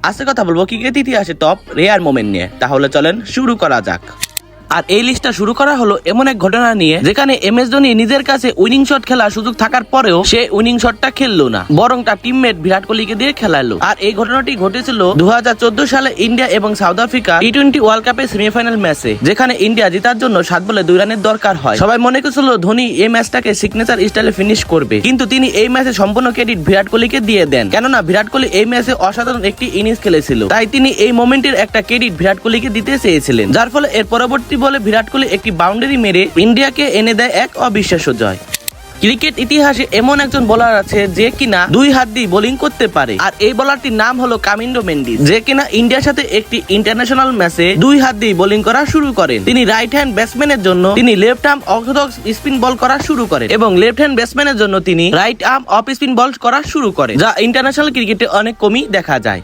আজকে কথা বলবো ক্রিকেট ইতিহাসে টপ রেয়ার মোমেন্ট নিয়ে। তাহলে চলেন শুরু করা যাক। আর এই লিস্টটা শুরু করা হলো এমন এক ঘটনা নিয়ে যেখানে MS ধোনি নিজের কাছে উইনিং শট খেলার সুযোগ থাকার পরেও সে উইনিং শটটা খেললো না, বরং তার টিমমেট বিরাট কোহলিকে দিয়ে খেলালো। আর এই ঘটনাটি ঘটেছিল 2014 সালে ইন্ডিয়া এবং সাউথ আফ্রিকা T20 ওয়ার্ল্ড কাপের সেমিফাইনাল ম্যাচে, যেখানে ইন্ডিয়া জেতার জন্য 7 বলে 2 রানের দরকার হয়। সবাই মনে করছিল ধোনি এই ম্যাচটাকে সিগনেচার স্টাইলে ফিনিশ করবে, কিন্তু তিনি এই ম্যাচে সম্পূর্ণ ক্রেডিট বিরাট কোহলিকে দিয়ে দেন। কেননা বিরাট কোহলি এই ম্যাচে অসাধারণ একটি ইনিংস খেলেছিল, তাই তিনি এই মোমেন্টের একটা ক্রেডিট বিরাট কোহলিকে দিতে চেয়েছিলেন। যার ফলে এর পরবর্তী বলে বিরাট কোহলি একটি বাউন্ডারি মেরে ইন্ডিয়াকে এনে দেয় এক অবিশ্বাস্য জয়। ক্রিকেট ইতিহাসে এমন একজন বোলার আছে যে কিনা 2 হাত দিয়ে বোলিং করতে পারে, আর এই বোলারটির নাম হলো কামিন্ডো মেন্ডিস, যে কিনা ইন্ডিয়ার সাথে একটি ইন্টারন্যাশনাল ম্যাচে 2 হাত দিয়ে বোলিং করা শুরু করেন। তিনি রাইট হ্যান্ড ব্যাটসম্যানের জন্য তিনি লেফট আর্ম অর্থোডক্স স্পিন বল করা শুরু করেন এবং লেফট হ্যান্ড ব্যাটসম্যানের জন্য তিনি রাইট আর্ম অফ স্পিন বল করা শুরু করেন, যা ইন্টারন্যাশনাল ক্রিকেটে অনেক কমই দেখা যায়।